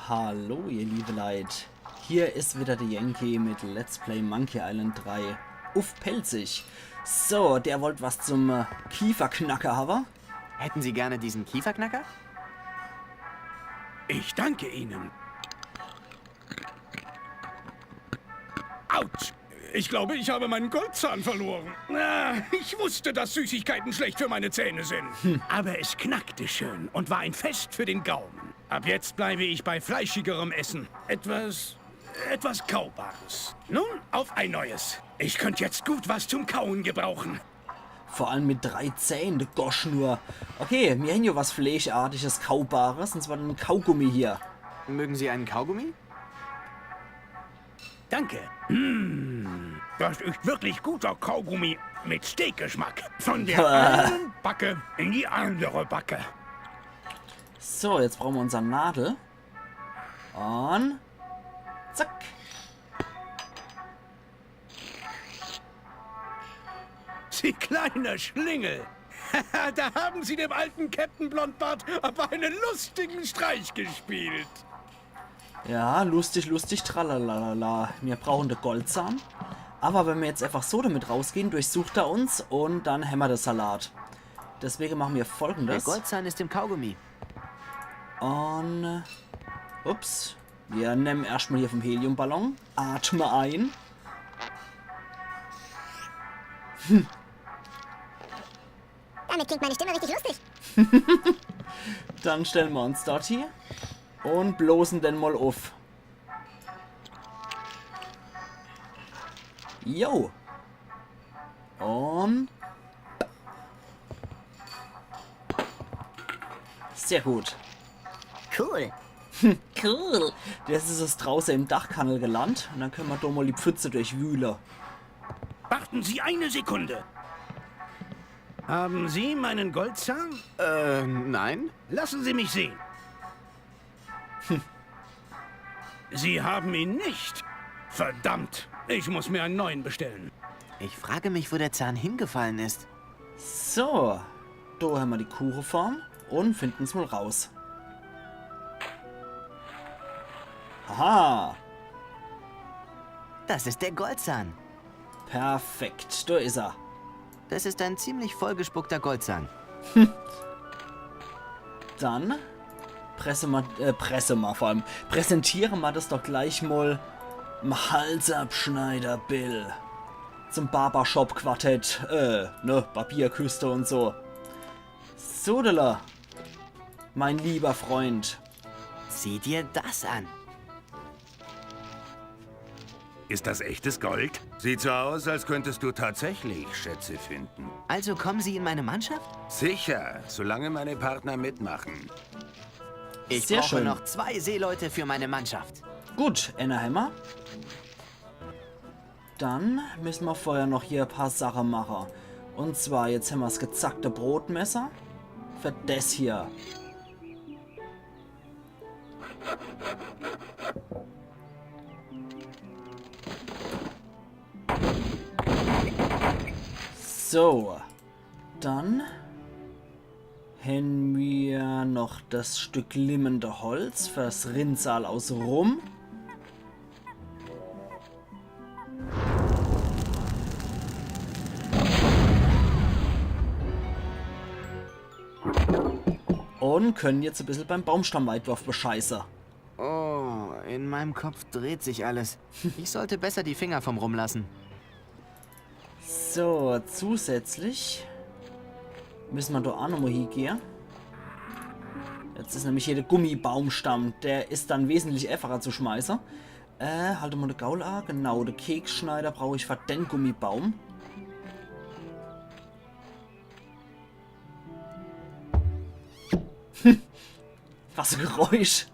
Hallo ihr liebe Leid, hier ist wieder der Yankee mit Let's Play Monkey Island 3. Uff, pelzig. So, der wollte was zum Kieferknacker haben. Hätten Sie gerne diesen Kieferknacker? Ich danke Ihnen. Autsch! Ich glaube, ich habe meinen Goldzahn verloren. Ich wusste, dass Süßigkeiten schlecht für meine Zähne sind. Aber es knackte schön und war ein Fest für den Gaumen. Ab jetzt bleibe ich bei fleischigerem Essen. Etwas Kaubares. Nun, auf ein neues. Ich könnte jetzt gut was zum Kauen gebrauchen. Vor allem mit 3 Zähnen, de Gosch nur. Okay, wir haben hier was Fleischartiges, Kaubares, und zwar ein Kaugummi hier. Mögen Sie einen Kaugummi? Danke. Das ist wirklich guter Kaugummi mit Steakgeschmack. Von der einen Backe in die andere Backe. So, jetzt brauchen wir unsere Nadel. Und zack. Sie kleiner Schlingel. Da haben Sie dem alten Captain Blondbart aber einen lustigen Streich gespielt. Ja, lustig, lustig, tralalala. Wir brauchen den Goldzahn. Aber wenn wir jetzt einfach so damit rausgehen, durchsucht er uns und dann hämmert der Salat. Deswegen machen wir Der Folgendes. Goldzahn ist im Kaugummi. Und ups. Wir nehmen erstmal hier vom Heliumballon. Atme ein. Damit klingt meine Stimme richtig lustig. Dann stellen wir uns dort hier und bloßen den mal auf. Jo. Und sehr gut. Cool. Cool. Jetzt ist es draußen im Dachkanal gelandet und dann können wir da mal die Pfütze durchwühlen. Warten Sie eine Sekunde. Haben Sie meinen Goldzahn? Nein? Lassen Sie mich sehen. Sie haben ihn nicht. Verdammt, ich muss mir einen neuen bestellen. Ich frage mich, wo der Zahn hingefallen ist. So. Da haben wir die Kuchenform und finden es mal raus. Haha. Das ist der Goldzahn. Perfekt. Da ist er. Das ist ein ziemlich vollgespuckter Goldzahn. Dann vor allem. Präsentieren wir das doch gleich mal im Halsabschneider Bill. Zum Barbershop-Quartett. Barbierküste und so. Sodala, mein lieber Freund. Sieh dir das an. Ist das echtes Gold? Sieht so aus, als könntest du tatsächlich Schätze finden. Also kommen Sie in meine Mannschaft? Sicher, solange meine Partner mitmachen. Ich Sehr brauche schön. noch 2 Seeleute für meine Mannschaft. Gut, Ennerhammer. Dann müssen wir vorher noch hier ein paar Sachen machen. Und zwar, jetzt haben wir das gezackte Brotmesser. Für das hier. So. Dann haben wir noch das Stück limmende Holz fürs Rinnsal aus Rum. Und können jetzt ein bisschen beim Baumstammweitwurf bescheißen. Oh, in meinem Kopf dreht sich alles. Ich sollte besser die Finger vom Rum lassen. So, zusätzlich müssen wir da auch nochmal hingehen. Jetzt ist nämlich hier der Gummibaumstamm. Der ist dann wesentlich einfacher zu schmeißen. Halte mal den Gaul an. Genau, den Keksschneider brauche ich für den Gummibaum. Was ein Geräusch.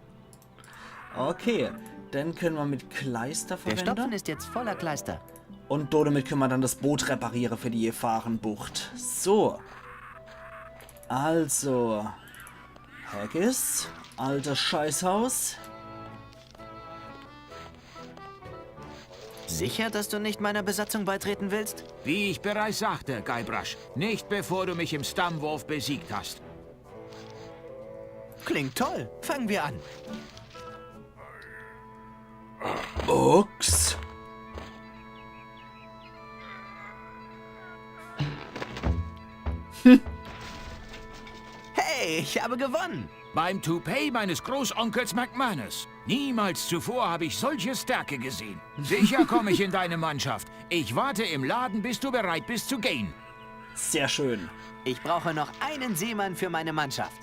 Okay, dann können wir mit Kleister Der verwenden. Stopfen ist jetzt voller Kleister. Und damit können wir dann das Boot reparieren für die Gefahrenbucht. So. Also. Haggis. Altes Scheißhaus. Sicher, dass du nicht meiner Besatzung beitreten willst? Wie ich bereits sagte, Guybrush, nicht bevor du mich im Stammwurf besiegt hast. Klingt toll. Fangen wir an. Ich habe gewonnen. Beim Toupet meines Großonkels McManus. Niemals zuvor habe ich solche Stärke gesehen. Sicher komme ich in deine Mannschaft. Ich warte im Laden, bis du bereit bist zu gehen. Sehr schön. Ich brauche noch einen Seemann für meine Mannschaft.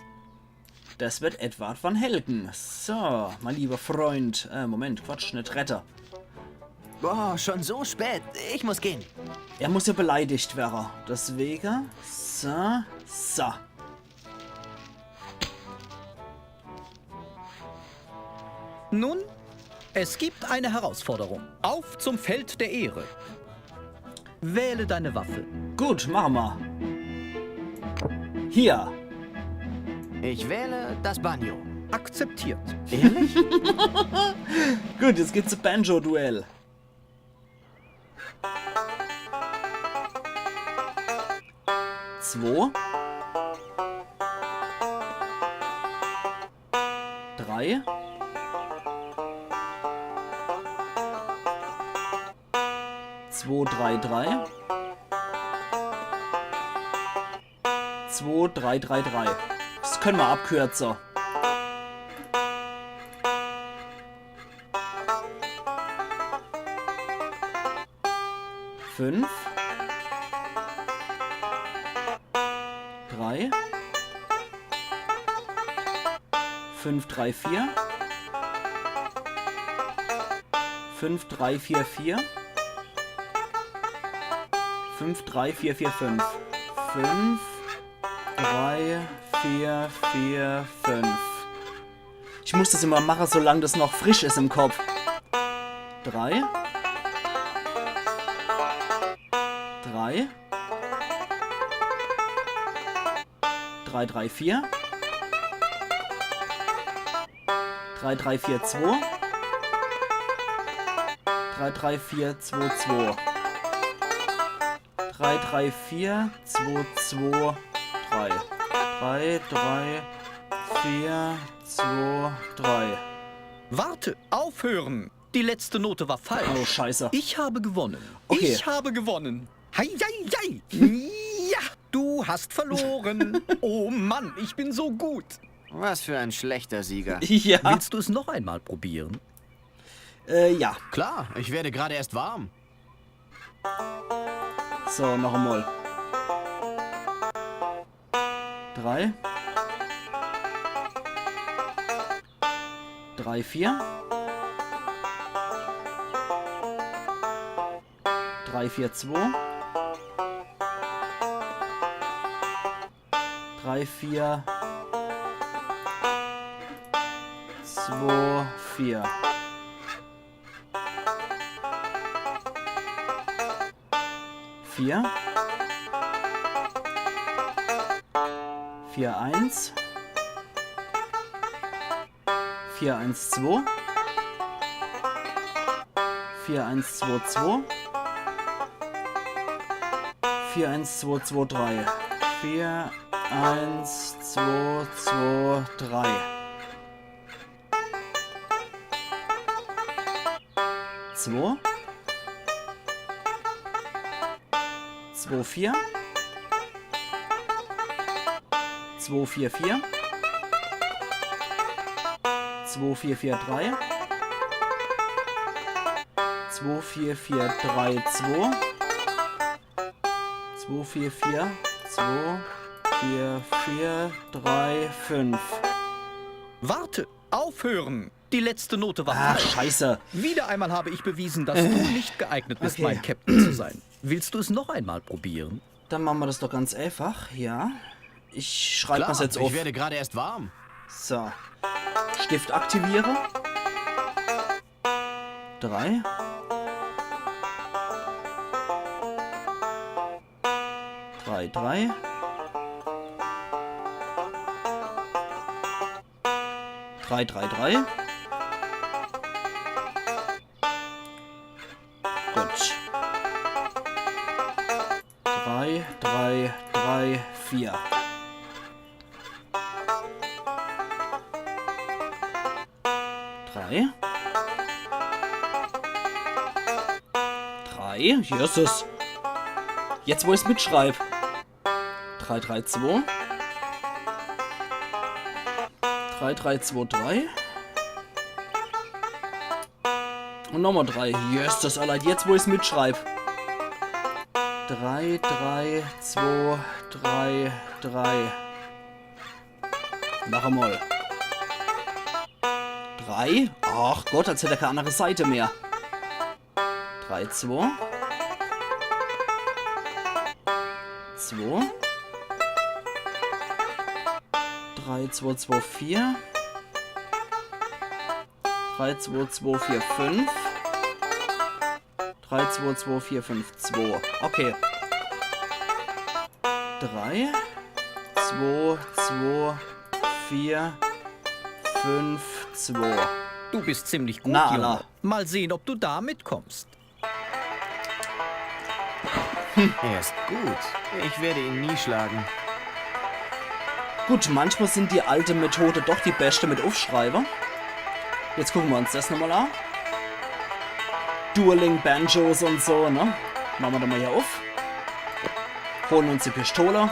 Das wird Edward van Helden. So, mein lieber Freund. Moment, Quatsch, nicht Retter. Boah, schon so spät. Ich muss gehen. Er muss ja beleidigt werden. Deswegen. So. Nun, es gibt eine Herausforderung. Auf zum Feld der Ehre. Wähle deine Waffe. Gut, machen wir. Hier. Ich wähle das Banjo. Akzeptiert. Ehrlich? Gut, jetzt geht's zum Banjo-Duell. Zwei. 3. 2, 3, 3. 2, 3, 3, 3. Das können wir abkürzen. Fünf. 3. 5, 3, 4. 5, 3, 4, 4. 5, 3, 4, 4, 5. 5, 3, 4, 4, 5. Ich muss das immer machen, solange das noch frisch ist im Kopf. 3. 3. 3, 3, 4. 3, 3, 4, 2. 3, 3, 4, 2, 2. 3, 3, 4, 2, 2, 3. 3, 3, 4, 2, 3. Warte, aufhören. Die letzte Note war falsch. Oh, scheiße. Ich habe gewonnen. Okay. Ich habe gewonnen. Hei, hei, hei. Ja, du hast verloren. Oh Mann, ich bin so gut. Was für ein schlechter Sieger. Ja. Willst du es noch einmal probieren? Ja. Klar, ich werde gerade erst warm. So, noch einmal. 3. 3, 4. 3, 4, 2. 3, 4. 2, 4. 4. 4, 1. 4, 1, 2. 4, 1, 2, 2. 4, 1, 2, 2, 3. 4, 1, 2, 2, 3. 2. 2, 4. 2, 4, 4. 2, 4, 4, 3. 2, 4, 4, 3, 2. 2, 4, 4. 2, 4, 4, 3, 5. Warte, aufhören. Die letzte Note war Ah, falsch. scheiße. Wieder einmal habe ich bewiesen, dass du nicht geeignet bist, Okay. mein Captain zu sein. Willst du es noch einmal probieren? Dann machen wir das doch ganz einfach. Ja. Ich schreibe Klar, das jetzt auf. ich werde gerade erst warm. So. Stift aktiviere. 3. 3, 3. 3, 3, 3. Gut. 3, 3, 3, 4. 3. 3. Hier ist es. Jetzt, wo ich es mitschreibe. 3, 3, 2. 3, 3, 2, 3. Und nochmal 3. Yes, das allein jetzt, wo ich es mitschreibe. 3, 3, 2, 3, 3. Noch einmal. 3. Ach Gott, als hätte er keine andere Seite mehr. 3, 2. 2. 3, 2, 2, 4. 3, 2, 2, 4, 5. 3, 2, 2, 4, 5, 2. Okay. 3, 2, 2, 4, 5, 2. Du bist ziemlich gut, Na, Junge. na. Mal sehen, ob du da mitkommst. Er ist gut. Ich werde ihn nie schlagen. Gut, manchmal sind die alte Methode doch die beste mit Aufschreiber. Jetzt gucken wir uns das nochmal an. Dueling Banjos und so, ne? Machen wir da mal hier auf. Holen uns die Pistole.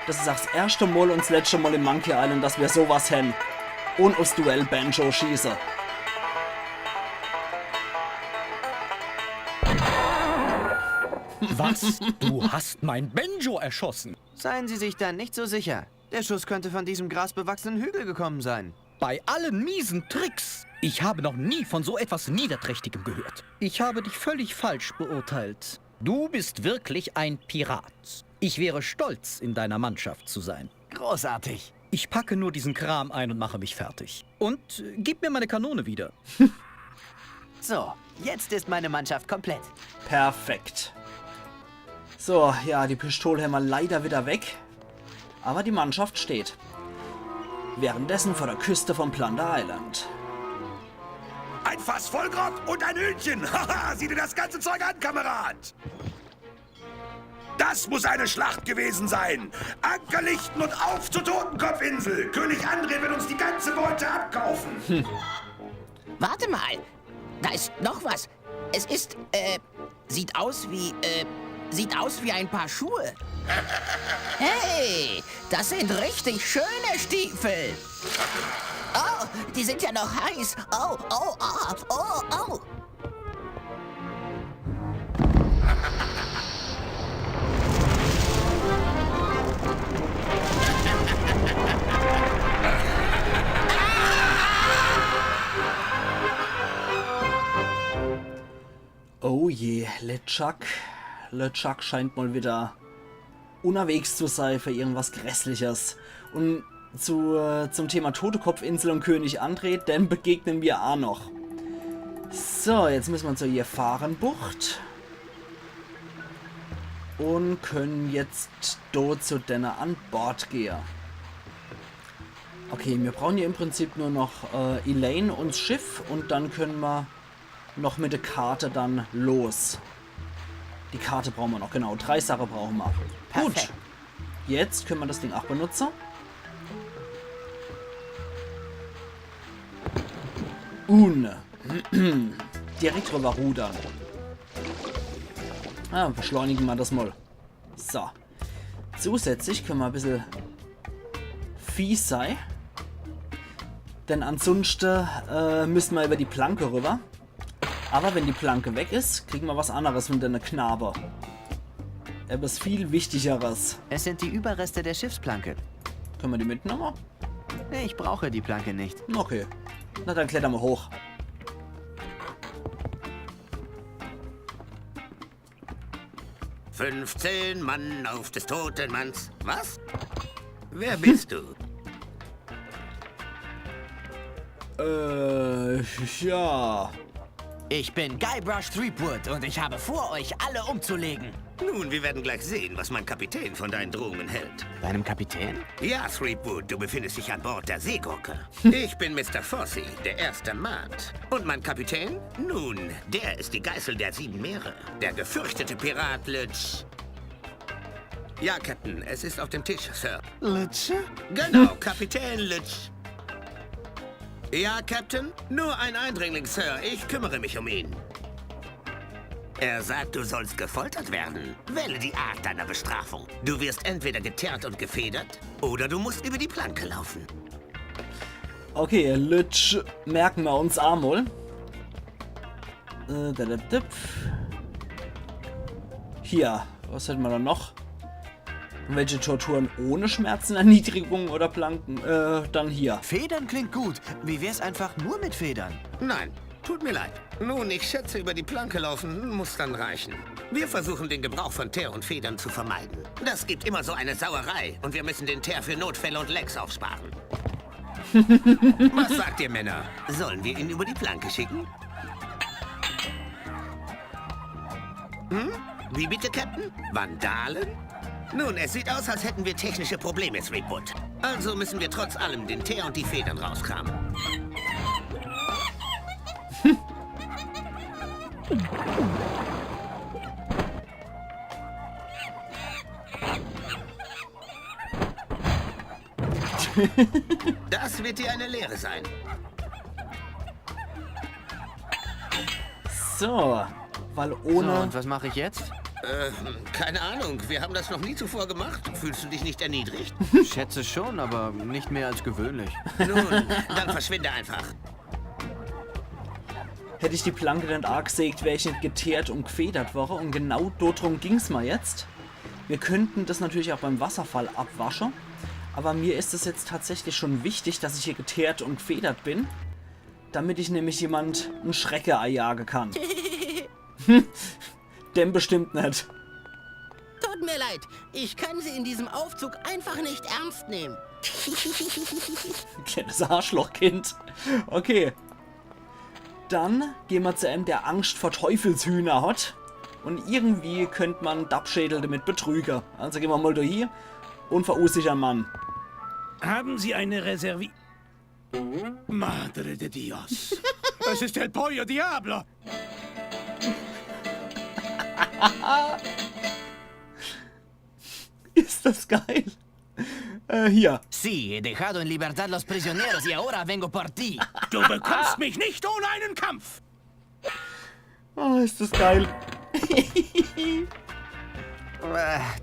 Das ist auch das erste Mal und das letzte Mal im Monkey Island, dass wir sowas haben. Und aufs Duell Banjo schießen. Was? Du hast mein Banjo erschossen. Seien Sie sich da nicht so sicher. Der Schuss könnte von diesem grasbewachsenen Hügel gekommen sein. Bei allen miesen Tricks. Ich habe noch nie von so etwas Niederträchtigem gehört. Ich habe dich völlig falsch beurteilt. Du bist wirklich ein Pirat. Ich wäre stolz, in deiner Mannschaft zu sein. Großartig. Ich packe nur diesen Kram ein und mache mich fertig. Und gib mir meine Kanone wieder. So, jetzt ist meine Mannschaft komplett. Perfekt. So, ja, die Pistole haben wir leider wieder weg. Aber die Mannschaft steht. Währenddessen vor der Küste von Plunder Island. Ein Fass voll Grog und ein Hühnchen. Haha, sieh dir das ganze Zeug an, Kamerad. Das muss eine Schlacht gewesen sein. Anker lichten und auf zur Totenkopfinsel. König André will uns die ganze Beute abkaufen. Warte mal. Da ist noch was. Es ist, sieht aus wie ein paar Schuhe. Hey, das sind richtig schöne Stiefel. Oh, die sind ja noch heiß. Oh, oh, oh, oh, oh. Oh je, LeChuck. LeChuck scheint mal wieder unterwegs zu sein für irgendwas Grässliches. Und zum Thema Totekopfinsel und König André, den begegnen wir auch noch. So, jetzt müssen wir zur Gefahrenbucht. Und können jetzt dort zu Denner an Bord gehen. Okay, wir brauchen hier im Prinzip nur noch Elaine und das Schiff und dann können wir noch mit der Karte dann los. Die Karte brauchen wir noch, genau. 3 Sachen brauchen wir. Perfekt. Gut. Jetzt können wir das Ding auch benutzen. Und direkt rüber rudern. Beschleunigen wir das mal. So. Zusätzlich können wir ein bisschen fies sein. Denn ansonsten müssen wir über die Planke rüber. Aber wenn die Planke weg ist, kriegen wir was anderes von der Knabe. Etwas viel Wichtigeres. Es sind die Überreste der Schiffsplanke. Können wir die mitnehmen? Ich brauche die Planke nicht. Okay. Na, dann klettern wir hoch. »15 Mann auf des toten Manns.« Was? Wer bist du? Ja. Ich bin Guybrush Threepwood und ich habe vor, euch alle umzulegen. Nun, wir werden gleich sehen, was mein Kapitän von deinen Drohungen hält. Deinem Kapitän? Ja, Threepwood, du befindest dich an Bord der Seegurke. Ich bin Mr. Fossey, der erste Mat. Und mein Kapitän? Nun, der ist die Geißel der 7 Meere. Der gefürchtete Pirat Lutsch. Ja, Captain, es ist auf dem Tisch, Sir. Lutsche? Genau, Kapitän Lutsch. Ja, Captain? Nur ein Eindringling, Sir. Ich kümmere mich um ihn. Er sagt, du sollst gefoltert werden. Wähle die Art deiner Bestrafung. Du wirst entweder geteert und gefedert, oder du musst über die Planke laufen. Okay, Lütsch merken wir uns einmal. Hier, was hätten wir dann noch? Welche Torturen ohne Schmerzen, Erniedrigung oder Planken? Dann hier. Federn klingt gut. Wie wär's einfach nur mit Federn? Nein, tut mir leid. Nun, ich schätze, über die Planke laufen muss dann reichen. Wir versuchen, den Gebrauch von Teer und Federn zu vermeiden. Das gibt immer so eine Sauerei und wir müssen den Teer für Notfälle und Lecks aufsparen. Was sagt ihr, Männer? Sollen wir ihn über die Planke schicken? Hm? Wie bitte, Captain? Vandalen? Nun, es sieht aus, als hätten wir technische Probleme, Threepwood. Also müssen wir trotz allem den Teer und die Federn rauskramen. Das wird dir eine Lehre sein. So, weil So, ohne... und was mache ich jetzt? Keine Ahnung. Wir haben das noch nie zuvor gemacht. Fühlst du dich nicht erniedrigt? Schätze schon, aber nicht mehr als gewöhnlich. Nun, dann verschwinde einfach. Hätte ich die Planke nicht arg gesägt, wäre ich nicht geteert und gefedert worden. Und genau darum ging es mal jetzt. Wir könnten das natürlich auch beim Wasserfall abwaschen. Aber mir ist es jetzt tatsächlich schon wichtig, dass ich hier geteert und gefedert bin. Damit ich nämlich jemand einen Schrecke jagen kann. Denn bestimmt nicht. Tut mir leid, ich kann Sie in diesem Aufzug einfach nicht ernst nehmen. Kleines Arschlochkind. Okay. Dann gehen wir zu einem, der Angst vor Teufelshühner hat. Und irgendwie könnte man Dabschädel damit betrügen. Also gehen wir mal da hier und verunsichern Mann. Haben Sie eine Reservi... Madre de Dios. Es ist El Pollo Diablo. Ist das geil? Hier. Sí, he dejado en libertad los prisioneros y ahora vengo por ti. Du bekommst mich nicht ohne einen Kampf. Oh, ist das geil.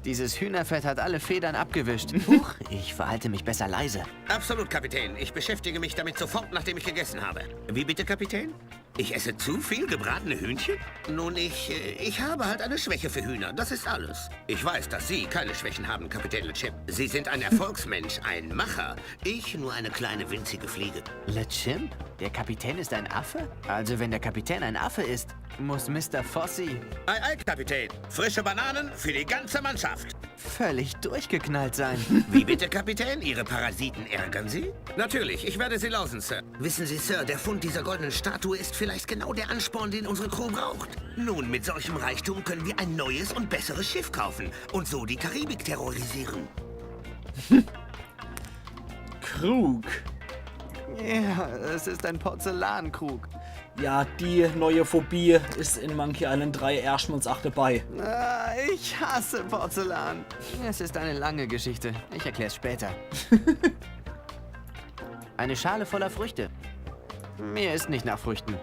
Dieses Hühnerfett hat alle Federn abgewischt. Huch, ich verhalte mich besser leise. Absolut, Kapitän. Ich beschäftige mich damit sofort, nachdem ich gegessen habe. Wie bitte, Kapitän? Ich esse zu viel gebratene Hühnchen? Nun, ich habe halt eine Schwäche für Hühner. Das ist alles. Ich weiß, dass Sie keine Schwächen haben, Kapitän LeChimp. Sie sind ein Erfolgsmensch, ein Macher. Ich nur eine kleine, winzige Fliege. LeChimp? Der Kapitän ist ein Affe? Also wenn der Kapitän ein Affe ist, muss Mr. Fossey Ei, ei, Kapitän. Frische Bananen für die ganze Mannschaft. völlig durchgeknallt sein. Wie bitte, Kapitän? Ihre Parasiten ärgern Sie? Natürlich, ich werde Sie lausen, Sir. Wissen Sie, Sir, der Fund dieser goldenen Statue ist vielleicht genau der Ansporn, den unsere Crew braucht. Nun, mit solchem Reichtum können wir ein neues und besseres Schiff kaufen und so die Karibik terrorisieren. Krug. Ja, es ist ein Porzellankrug. Ja, die neue Phobie ist in Monkey Island 3 erstmals auch dabei. Ich hasse Porzellan. Es ist eine lange Geschichte. Ich erkläre es später. Eine Schale voller Früchte. Mir ist nicht nach Früchten.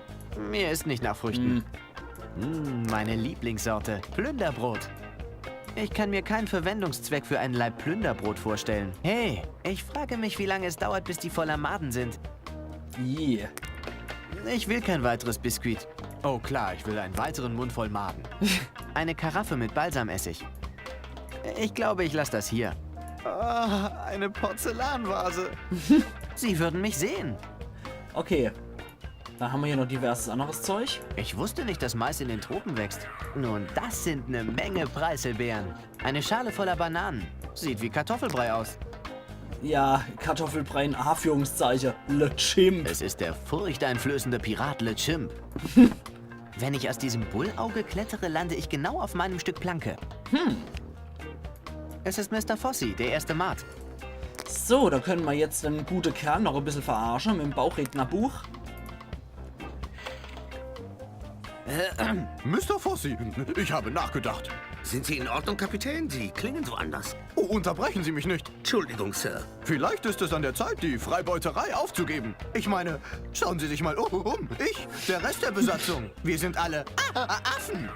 Mir ist nicht nach Früchten. Meine Lieblingssorte. Plünderbrot. Ich kann mir keinen Verwendungszweck für einen Laib Plünderbrot vorstellen. Hey, ich frage mich, wie lange es dauert, bis die voller Maden sind. Yeah. Ich will kein weiteres Biskuit. Oh klar, ich will einen weiteren Mund voll Maden. Eine Karaffe mit Balsamessig. Ich glaube, ich lasse das hier. Oh, eine Porzellanvase. Sie würden mich sehen. Okay. Dann haben wir hier noch diverses anderes Zeug. Ich wusste nicht, dass Mais in den Tropen wächst. Nun, das sind eine Menge Preiselbeeren. Eine Schale voller Bananen. Sieht wie Kartoffelbrei aus. Ja, Kartoffelbrei in Anführungszeichen. LeChimp. Es ist der furchteinflößende Pirat LeChimp. Wenn ich aus diesem Bullauge klettere, lande ich genau auf meinem Stück Planke. Es ist Mr. Fossey, der erste Mat. So, da können wir jetzt den guten Kerl noch ein bisschen verarschen mit dem Bauchrednerbuch. Mr. Fossey, ich habe nachgedacht. Sind Sie in Ordnung, Kapitän? Sie klingen so anders. Oh, unterbrechen Sie mich nicht. Entschuldigung, Sir. Vielleicht ist es an der Zeit, die Freibeuterei aufzugeben. Ich meine, schauen Sie sich mal um. Ich, der Rest der Besatzung. Wir sind alle Affen.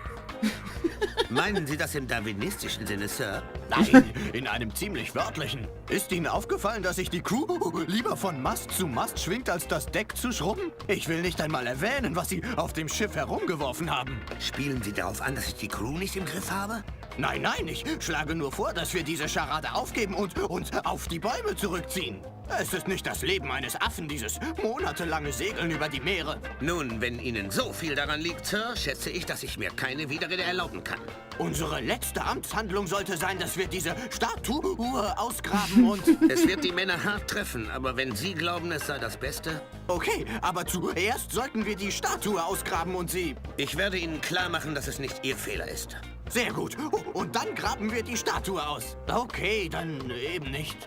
Meinen Sie das im darwinistischen Sinne, Sir? Nein, in einem ziemlich wörtlichen. Ist Ihnen aufgefallen, dass sich die Crew lieber von Mast zu Mast schwingt, als das Deck zu schrubben? Ich will nicht einmal erwähnen, was Sie auf dem Schiff herumgeworfen haben. Spielen Sie darauf an, dass ich die Crew nicht im Griff habe? Nein, nein, ich schlage nur vor, dass wir diese Scharade aufgeben und uns auf die Bäume zurückziehen. Es ist nicht das Leben eines Affen, dieses monatelange Segeln über die Meere. Nun, wenn Ihnen so viel daran liegt, Sir, schätze ich, dass ich mir keine Widerrede erlauben kann. Unsere letzte Amtshandlung sollte sein, dass wir diese Statue ausgraben und... Es wird die Männer hart treffen, aber wenn Sie glauben, es sei das Beste... Okay, aber zuerst sollten wir die Statue ausgraben und sie... Ich werde Ihnen klar machen, dass es nicht Ihr Fehler ist. Sehr gut. Und dann graben wir die Statue aus. Okay, dann eben nicht.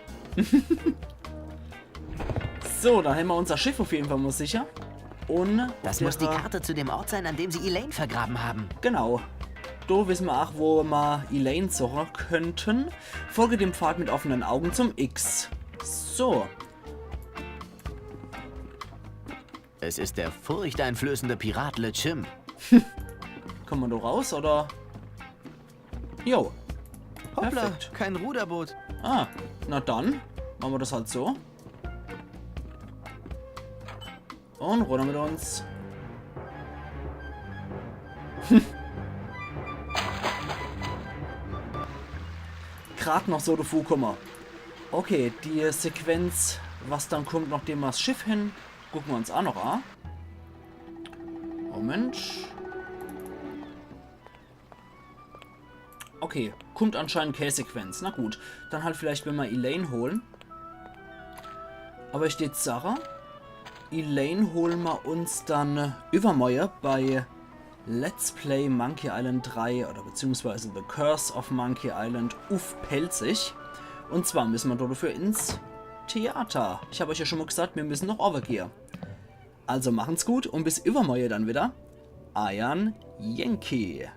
So, dann haben wir unser Schiff auf jeden Fall mal sicher. Und Das muss die Karte zu dem Ort sein, an dem sie Elaine vergraben haben. Genau. Da wissen wir auch, wo wir Elaine suchen könnten. Folge dem Pfad mit offenen Augen zum X. So. Es ist der furchteinflößende Pirat LeChim. Kommen wir da raus, oder? Jo. Hoppla, Perfekt. kein Ruderboot. Ah, na dann. Machen wir das halt so. Und runter mit uns. Gerade noch so dazu kommen. Okay, die Sequenz, was dann kommt, nachdem wir das Schiff hin, gucken wir uns auch noch an. Moment. Okay, kommt anscheinend keine Sequenz. Na gut, dann halt vielleicht, wenn wir Elaine holen. Aber steht Sache. Elaine holen wir uns dann übermorgen bei Let's Play Monkey Island 3 oder beziehungsweise The Curse of Monkey Island auf Pelzig. Und zwar müssen wir dafür ins Theater. Ich habe euch ja schon mal gesagt, wir müssen noch overgehen. Also machen's gut und bis übermorgen dann wieder. Iron Yankee.